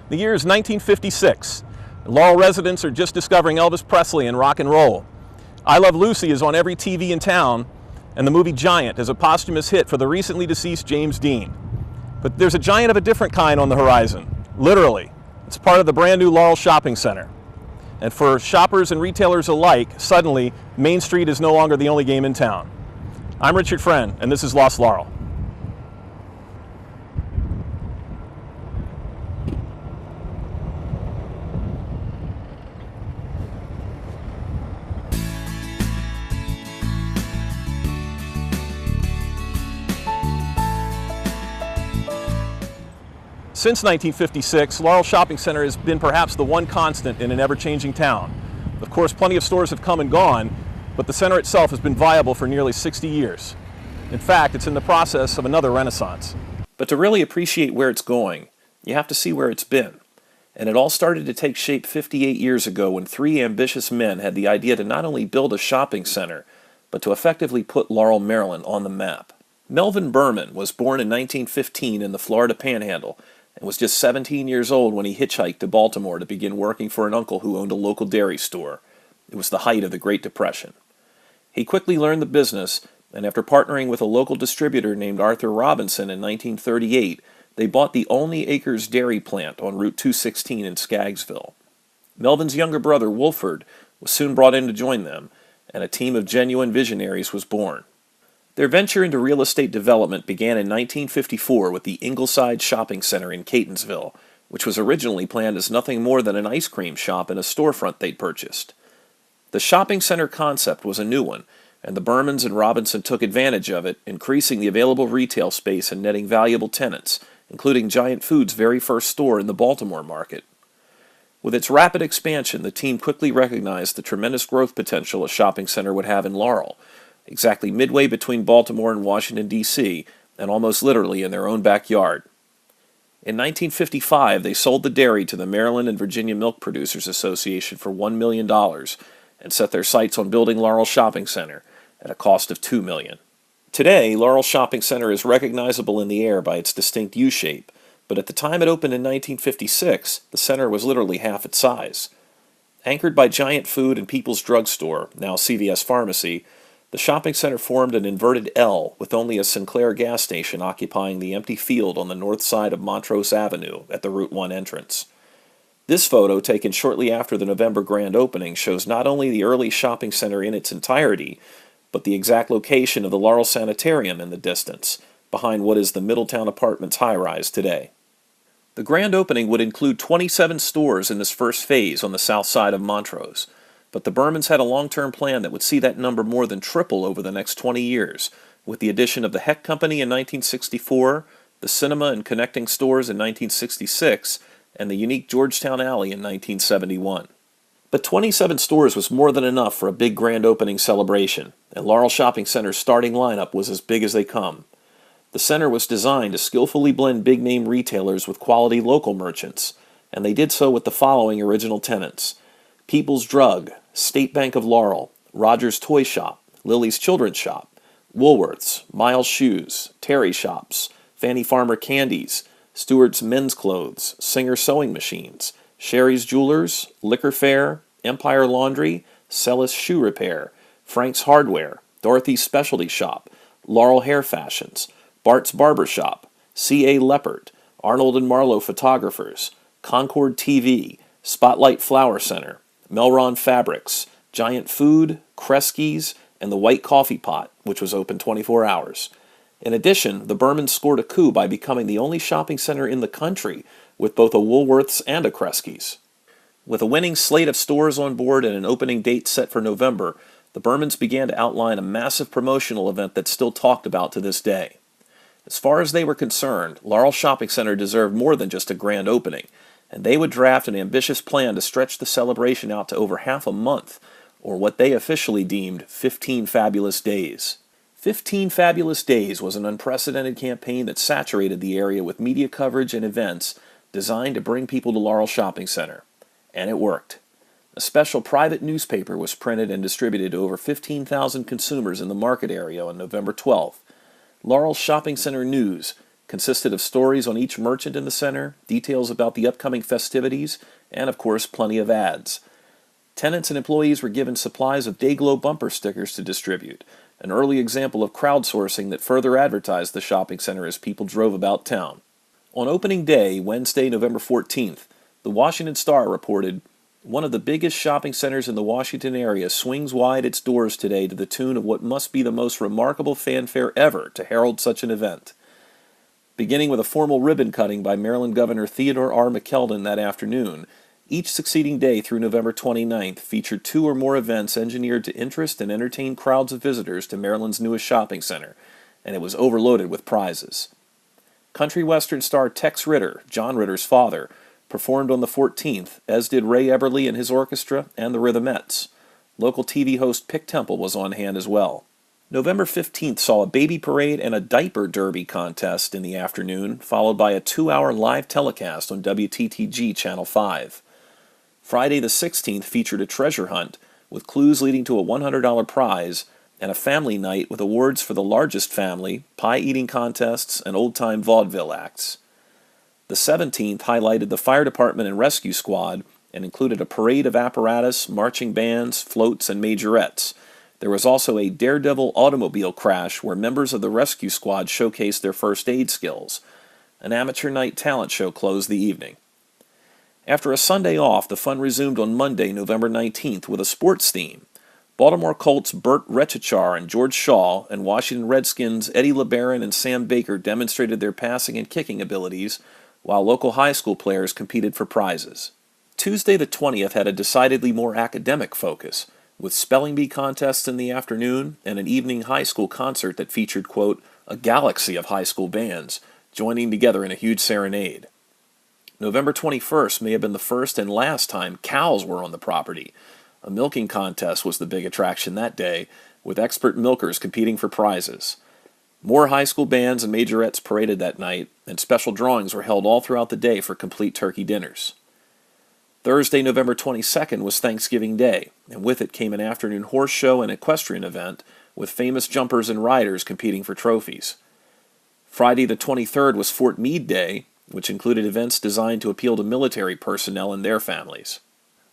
The year is 1956. Laurel residents are just discovering Elvis Presley and rock and roll. I Love Lucy is on every TV in town, and the movie Giant is a posthumous hit for the recently deceased James Dean. But there's a giant of a different kind on the horizon, literally. It's part of the brand new Laurel Shopping Center. And for shoppers and retailers alike, suddenly, Main Street is no longer the only game in town. I'm Richard Friend, and this is Lost Laurel. Since 1956, Laurel Shopping Center has been perhaps the one constant in an ever-changing town. Of course, plenty of stores have come and gone, but the center itself has been viable for nearly 60 years. In fact, it's in the process of another renaissance. But to really appreciate where it's going, you have to see where it's been. And it all started to take shape 58 years ago when three ambitious men had the idea to not only build a shopping center, but to effectively put Laurel, Maryland on the map. Melvin Berman was born in 1915 in the Florida Panhandle, and was just 17 years old when he hitchhiked to Baltimore to begin working for an uncle who owned a local dairy store. It was the height of the Great Depression. He quickly learned the business, and after partnering with a local distributor named Arthur Robinson in 1938, they bought the Olney Acres dairy plant on Route 216 in Skaggsville. Melvin's younger brother, Wolford, was soon brought in to join them, and a team of genuine visionaries was born. Their venture into real estate development began in 1954 with the Ingleside Shopping Center in Catonsville, which was originally planned as nothing more than an ice cream shop and a storefront they'd purchased. The shopping center concept was a new one, and the Bermans and Robinson took advantage of it, increasing the available retail space and netting valuable tenants, including Giant Food's very first store in the Baltimore market. With its rapid expansion, the team quickly recognized the tremendous growth potential a shopping center would have in Laurel, exactly midway between Baltimore and Washington, D.C., and almost literally in their own backyard. In 1955, they sold the dairy to the Maryland and Virginia Milk Producers Association for $1 million and set their sights on building Laurel Shopping Center at a cost of $2 million. Today, Laurel Shopping Center is recognizable in the air by its distinct U-shape, but at the time it opened in 1956, the center was literally half its size. Anchored by Giant Food and People's Drug Store, now CVS Pharmacy, the shopping center formed an inverted L with only a Sinclair gas station occupying the empty field on the north side of Montrose Avenue at the Route 1 entrance. This photo, taken shortly after the November grand opening, shows not only the early shopping center in its entirety, but the exact location of the Laurel Sanitarium in the distance, behind what is the Middletown Apartments high-rise today. The grand opening would include 27 stores in this first phase on the south side of Montrose. But the Bermans had a long-term plan that would see that number more than triple over the next 20 years, with the addition of the Heck Company in 1964, the cinema and connecting stores in 1966, and the unique Georgetown Alley in 1971. But 27 stores was more than enough for a big grand opening celebration, and Laurel Shopping Center's starting lineup was as big as they come. The center was designed to skillfully blend big-name retailers with quality local merchants, and they did so with the following original tenants: People's Drug, State Bank of Laurel, Rogers Toy Shop, Lily's Children's Shop, Woolworth's, Miles Shoes, Terry Shops, Fannie Farmer Candies, Stewart's Men's Clothes, Singer Sewing Machines, Sherry's Jewelers, Liquor Fair, Empire Laundry, Sellis Shoe Repair, Frank's Hardware, Dorothy's Specialty Shop, Laurel Hair Fashions, Bart's Barber Shop, C.A. Leppert, Arnold and Marlowe Photographers, Concord TV, Spotlight Flower Center, Melron Fabrics, Giant Food, Kresge's, and the White Coffee Pot, which was open 24 hours. In addition, the Bermans scored a coup by becoming the only shopping center in the country with both a Woolworth's and a Kresge's. With a winning slate of stores on board and an opening date set for November, the Bermans began to outline a massive promotional event that's still talked about to this day. As far as they were concerned, Laurel Shopping Center deserved more than just a grand opening, and they would draft an ambitious plan to stretch the celebration out to over half a month, or what they officially deemed 15 fabulous days. 15 Fabulous Days was an unprecedented campaign that saturated the area with media coverage and events designed to bring people to Laurel Shopping Center. And it worked. A special private newspaper was printed and distributed to over 15,000 consumers in the market area on November 12th. Laurel Shopping Center News consisted of stories on each merchant in the center, details about the upcoming festivities, and of course plenty of ads. Tenants and employees were given supplies of Dayglow bumper stickers to distribute, an early example of crowdsourcing that further advertised the shopping center as people drove about town. On opening day, Wednesday, November 14th, the Washington Star reported, "One of the biggest shopping centers in the Washington area swings wide its doors today to the tune of what must be the most remarkable fanfare ever to herald such an event." Beginning with a formal ribbon cutting by Maryland Governor Theodore R. McKeldin that afternoon, each succeeding day through November 29th featured 2 or more events engineered to interest and entertain crowds of visitors to Maryland's newest shopping center, and it was overloaded with prizes. Country western star Tex Ritter, John Ritter's father, performed on the 14th, as did Ray Eberly and his orchestra and the Rhythmettes. Local TV host Pick Temple was on hand as well. November 15th saw a baby parade and a diaper derby contest in the afternoon, followed by a 2-hour live telecast on WTTG Channel 5. Friday the 16th featured a treasure hunt, with clues leading to a $100 prize, and a family night with awards for the largest family, pie-eating contests, and old-time vaudeville acts. The 17th highlighted the fire department and rescue squad and included a parade of apparatus, marching bands, floats, and majorettes. There was also a daredevil automobile crash where members of the rescue squad showcased their first aid skills. An amateur night talent show closed the evening. After a Sunday off, the fun resumed on Monday, November 19th, with a sports theme. Baltimore Colts Burt Rechichar and George Shaw and Washington Redskins Eddie LeBaron and Sam Baker demonstrated their passing and kicking abilities, while local high school players competed for prizes. Tuesday the 20th had a decidedly more academic focus, with spelling bee contests in the afternoon and an evening high school concert that featured, quote, a galaxy of high school bands, joining together in a huge serenade. November 21st may have been the first and last time cows were on the property. A milking contest was the big attraction that day, with expert milkers competing for prizes. More high school bands and majorettes paraded that night, and special drawings were held all throughout the day for complete turkey dinners. Thursday, November 22nd was Thanksgiving Day, and with it came an afternoon horse show and equestrian event, with famous jumpers and riders competing for trophies. Friday the 23rd was Fort Meade Day, which included events designed to appeal to military personnel and their families.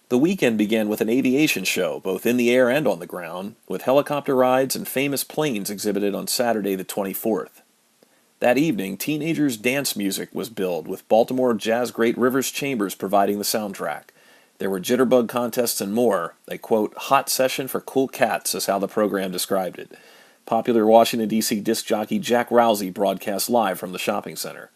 The weekend began with an aviation show, both in the air and on the ground, with helicopter rides and famous planes exhibited on Saturday the 24th. That evening, teenagers' dance music was billed, with Baltimore jazz great Rivers Chambers providing the soundtrack. There were jitterbug contests and more. A, quote, hot session for cool cats is how the program described it. Popular Washington, D.C. disc jockey Jack Rousey broadcast live from the shopping center.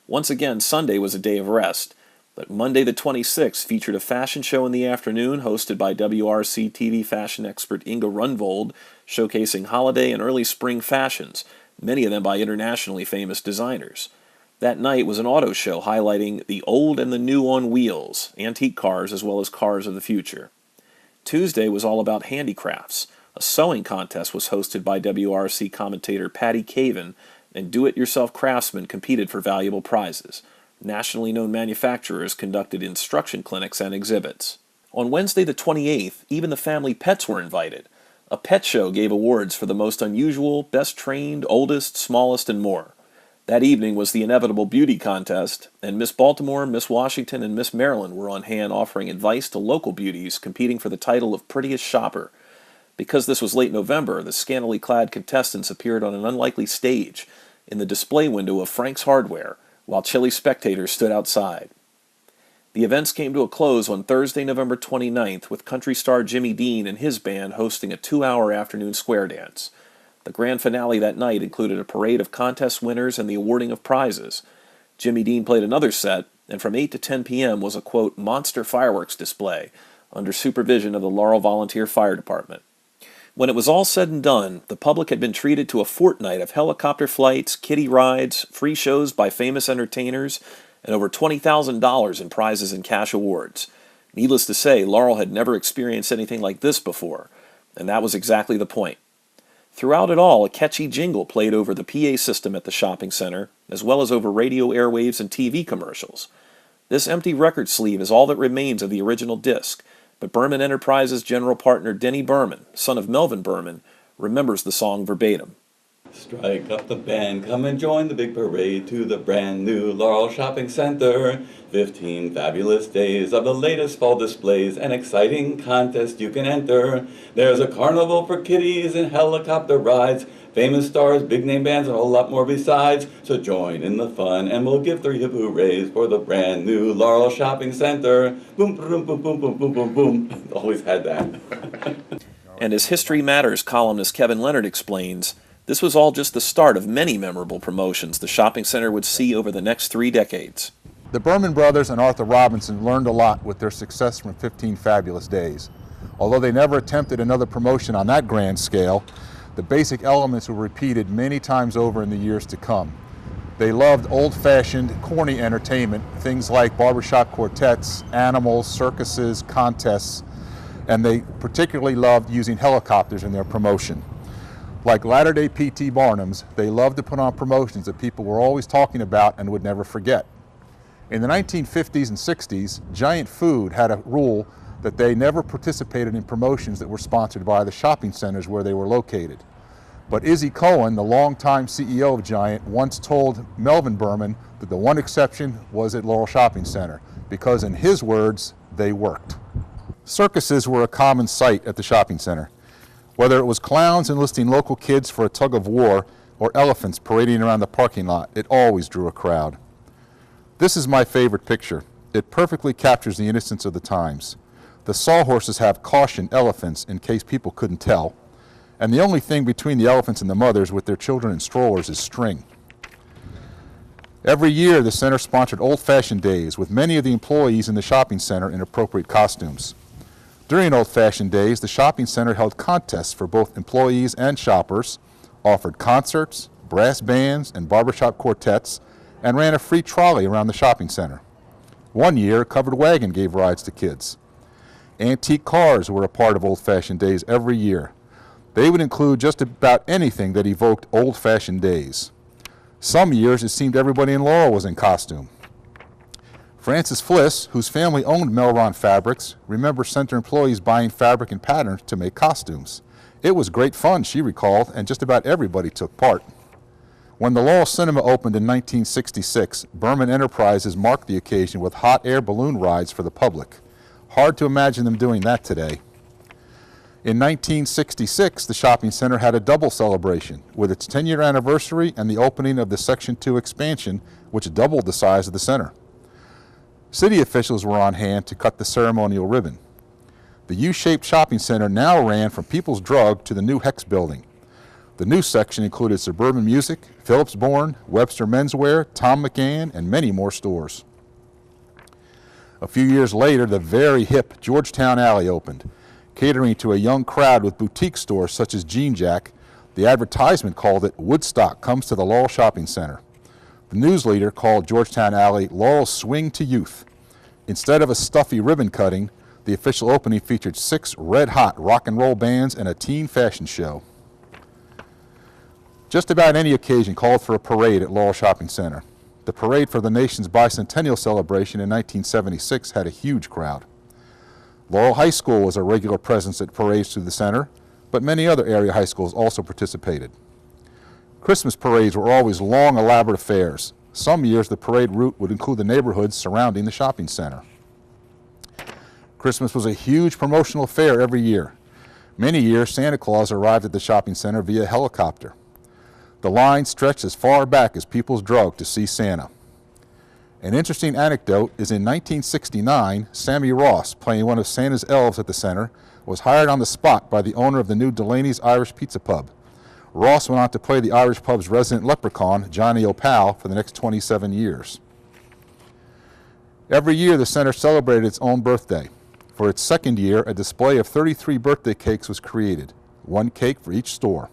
Once again, Sunday was a day of rest, but Monday the 26th featured a fashion show in the afternoon hosted by WRC TV fashion expert Inga Runvold, showcasing holiday and early spring fashions, many of them by internationally famous designers. That night was an auto show highlighting the old and the new on wheels, antique cars as well as cars of the future. Tuesday was all about handicrafts. A sewing contest was hosted by WRC commentator Patty Caven, and do-it-yourself craftsmen competed for valuable prizes. Nationally known manufacturers conducted instruction clinics and exhibits. On Wednesday the 28th, even the family pets were invited. A pet show gave awards for the most unusual, best trained, oldest, smallest, and more. That evening was the inevitable beauty contest, and Miss Baltimore, Miss Washington, and Miss Maryland were on hand offering advice to local beauties competing for the title of Prettiest Shopper. Because this was late November, the scantily clad contestants appeared on an unlikely stage in the display window of Frank's Hardware, while chilly spectators stood outside. The events came to a close on Thursday, November 29th, with country star Jimmy Dean and his band hosting a 2-hour afternoon square dance. The grand finale that night included a parade of contest winners and the awarding of prizes. Jimmy Dean played another set, and from 8 to 10 p.m. was a, quote, monster fireworks display under supervision of the Laurel Volunteer Fire Department. When it was all said and done, the public had been treated to a fortnight of helicopter flights, kiddie rides, free shows by famous entertainers, and over $20,000 in prizes and cash awards. Needless to say, Laurel had never experienced anything like this before, and that was exactly the point. Throughout it all, a catchy jingle played over the PA system at the shopping center, as well as over radio airwaves and TV commercials. This empty record sleeve is all that remains of the original disc, but Berman Enterprises general partner Denny Berman, son of Melvin Berman, remembers the song verbatim. Strike up the band, come and join the big parade to the brand new Laurel Shopping Center. 15 fabulous days of the latest fall displays and exciting contests you can enter. There's a carnival for kiddies and helicopter rides, famous stars, big name bands, and a whole lot more besides. So join in the fun and we'll give 3 hip hoorays for the brand new Laurel Shopping Center. Boom, boom, boom, boom, boom, boom, boom, boom. Always had that. And as History Matters columnist Kevin Leonard explains, this was all just the start of many memorable promotions the shopping center would see over the next 3 decades. The Berman brothers and Arthur Robinson learned a lot with their success from 15 Fabulous Days. Although they never attempted another promotion on that grand scale, the basic elements were repeated many times over in the years to come. They loved old-fashioned, corny entertainment, things like barbershop quartets, animals, circuses, contests, and they particularly loved using helicopters in their promotion. Like latter-day P.T. Barnums, they loved to put on promotions that people were always talking about and would never forget. In the 1950s and 60s, Giant Food had a rule that they never participated in promotions that were sponsored by the shopping centers where they were located. But Izzy Cohen, the longtime CEO of Giant, once told Melvin Berman that the one exception was at Laurel Shopping Center, because in his words, they worked. Circuses were a common sight at the shopping center. Whether it was clowns enlisting local kids for a tug of war or elephants parading around the parking lot, it always drew a crowd. This is my favorite picture. It perfectly captures the innocence of the times. The sawhorses have cautioned elephants in case people couldn't tell, and the only thing between the elephants and the mothers with their children in strollers is string. Every year, the center sponsored old-fashioned days with many of the employees in the shopping center in appropriate costumes. During old-fashioned days, the shopping center held contests for both employees and shoppers, offered concerts, brass bands, and barbershop quartets, and ran a free trolley around the shopping center. One year, a covered wagon gave rides to kids. Antique cars were a part of old-fashioned days every year. They would include just about anything that evoked old-fashioned days. Some years, it seemed everybody in Laurel was in costume. Frances Fliss, whose family owned Melron Fabrics, remembers center employees buying fabric and patterns to make costumes. It was great fun, she recalled, and just about everybody took part. When the Laurel Cinema opened in 1966, Berman Enterprises marked the occasion with hot air balloon rides for the public. Hard to imagine them doing that today. In 1966, the shopping center had a double celebration, with its 10-year anniversary and the opening of the Section 2 expansion, which doubled the size of the center. City officials were on hand to cut the ceremonial ribbon. The U-shaped shopping center now ran from People's Drug to the new Hex building. The new section included Suburban Music, Phillips Bourne, Webster Menswear, Tom McAn, and many more stores. A few years later, the very hip Georgetown Alley opened. Catering to a young crowd with boutique stores such as Jean Jack, the advertisement called it Woodstock Comes to the Laurel Shopping Center. The news leader called Georgetown Alley Laurel's Swing to Youth. Instead of a stuffy ribbon cutting, the official opening featured 6 red-hot rock and roll bands and a teen fashion show. Just about any occasion called for a parade at Laurel Shopping Center. The parade for the nation's bicentennial celebration in 1976 had a huge crowd. Laurel High School was a regular presence at parades through the center, but many other area high schools also participated. Christmas parades were always long, elaborate affairs. Some years the parade route would include the neighborhoods surrounding the shopping center. Christmas was a huge promotional affair every year. Many years Santa Claus arrived at the shopping center via helicopter. The line stretched as far back as People's Drug to see Santa. An interesting anecdote is in 1969, Sammy Ross, playing one of Santa's elves at the center, was hired on the spot by the owner of the new Delaney's Irish Pizza Pub. Ross went on to play the Irish pub's resident leprechaun, Johnny O'Pal, for the next 27 years. Every year, the center celebrated its own birthday. For its second year, a display of 33 birthday cakes was created, 1 cake for each store.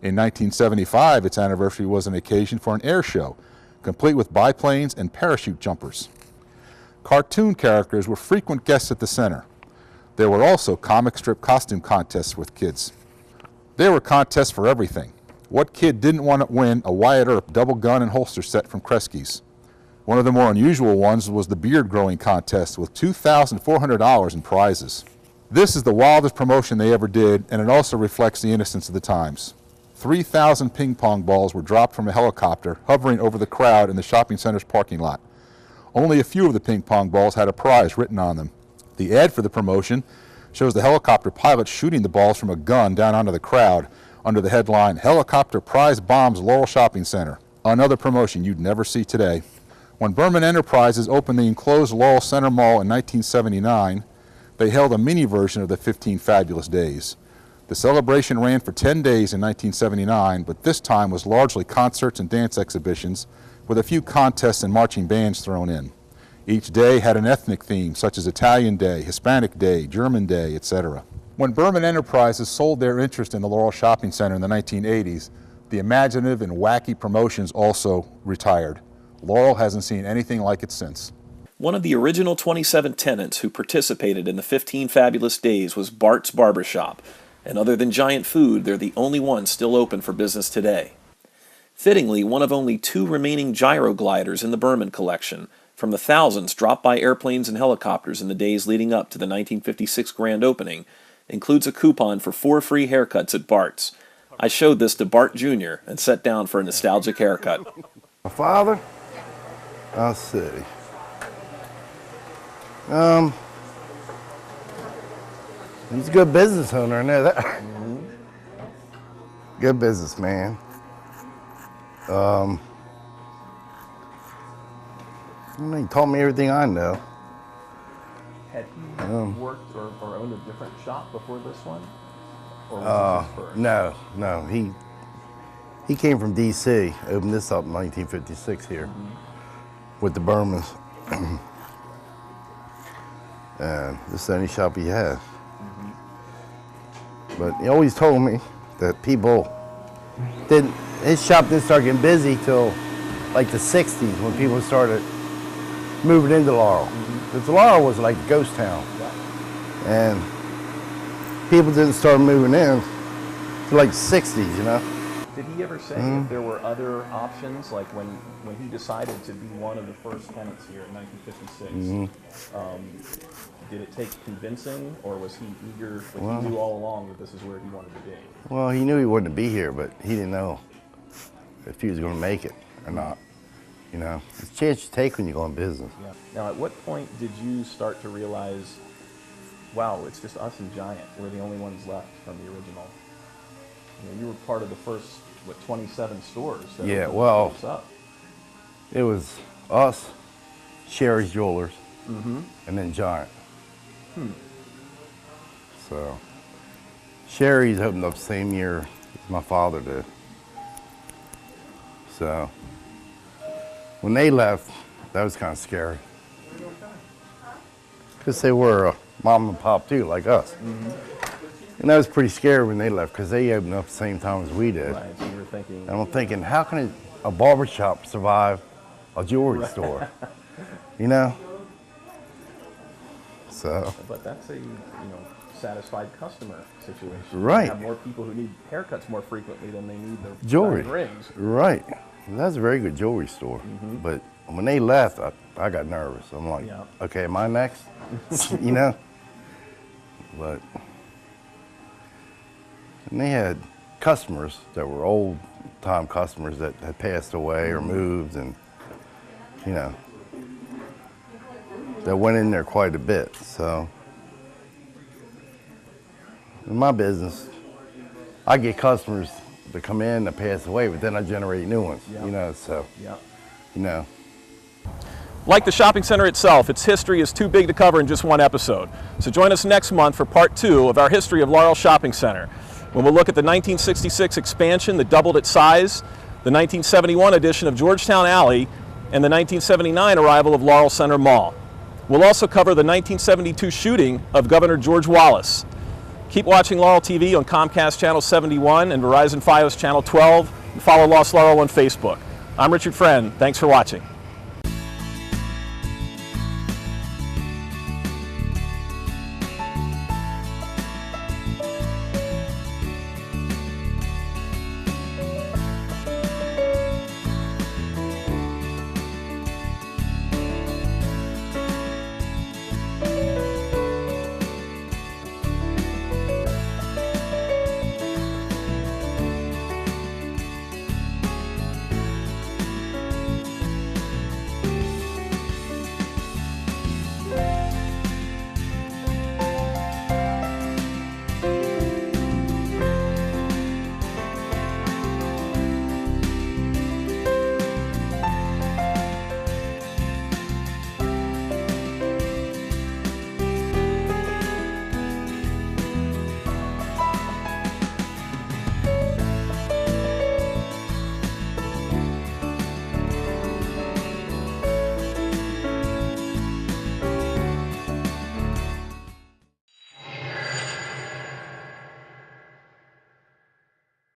In 1975, its anniversary was an occasion for an air show, complete with biplanes and parachute jumpers. Cartoon characters were frequent guests at the center. There were also comic strip costume contests with kids. There were contests for everything. What kid didn't want to win a Wyatt Earp double gun and holster set from Kresge's? One of the more unusual ones was the beard growing contest with $2,400 in prizes. This is the wildest promotion they ever did, and it also reflects the innocence of the times. 3,000 ping pong balls were dropped from a helicopter hovering over the crowd in the shopping center's parking lot. Only a few of the ping pong balls had a prize written on them. The ad for the promotion shows the helicopter pilot shooting the balls from a gun down onto the crowd under the headline, "Helicopter Prize Bombs Laurel Shopping Center." Another promotion you'd never see today. When Berman Enterprises opened the enclosed Laurel Center Mall in 1979, they held a mini version of the 15 Fabulous Days. The celebration ran for 10 days in 1979, but this time was largely concerts and dance exhibitions with a few contests and marching bands thrown in. Each day had an ethnic theme, such as Italian Day, Hispanic Day, German Day, etc. When Berman Enterprises sold their interest in the Laurel Shopping Center in the 1980s, the imaginative and wacky promotions also retired. Laurel hasn't seen anything like it since. One of the original 27 tenants who participated in the 15 Fabulous Days was Bart's Barbershop, and other than Giant Food, they're the only ones still open for business today. Fittingly, one of only 2 remaining gyrogliders in the Berman collection, from the thousands dropped by airplanes and helicopters in the days leading up to the 1956 grand opening, includes a coupon for 4 free haircuts at Bart's. I showed this to Bart Jr. and sat down for a nostalgic haircut. My father? I'll see. He's a good business owner, I know that. Mm-hmm. Good businessman. He taught me everything I know. Had he worked or owned a different shop before this one? Or was this his first? No. He came from D.C., opened this up in 1956 here with the Bermans. And this is the only shop he had. But he always told me that his shop didn't start getting busy till like the 60s when people started moving into Laurel. Because Laurel was like a ghost town. And people didn't start moving in till like the 60s, you know? Did he ever say if there were other options, like when he decided to be one of the first tenants here in 1956, did it take convincing, or was he eager, he knew all along that this is where he wanted to be? Well, he knew he wouldn't be here, but he didn't know if he was going to make it or not. You know, it's a chance you take when you go in business. Yeah. Now, at what point did you start to realize, wow, it's just us and Giant, we're the only ones left from the original? You were part of the first, 27 stores that opened this up. It was us, Sherry's Jewelers, and then Giant. So, Sherry's opened up the same year as my father did. So, when they left, that was kind of scary. Because they were mom and pop too, like us. And that was pretty scary when they left, because they opened up the same time as we did. Right, so you were thinking... And I'm thinking, how can a barber shop survive a jewelry store? You know? So... But that's a, satisfied customer situation. Right. You have more people who need haircuts more frequently than they need their jewelry. Rings. Right. And that's a very good jewelry store. But when they left, I got nervous. I'm like, okay, am I next? You know? But... And they had customers that were old-time customers that had passed away or moved, and, that went in there quite a bit. So, in my business, I get customers that come in that pass away, but then I generate new ones, Like the shopping center itself, its history is too big to cover in just one episode. So join us next month for part 2 of our history of Laurel Shopping Center, when we'll look at the 1966 expansion that doubled its size, the 1971 addition of Georgetown Alley, and the 1979 arrival of Laurel Center Mall. We'll also cover the 1972 shooting of Governor George Wallace. Keep watching Laurel TV on Comcast Channel 71 and Verizon Fios Channel 12, and follow Lost Laurel on Facebook. I'm Richard Friend. Thanks for watching.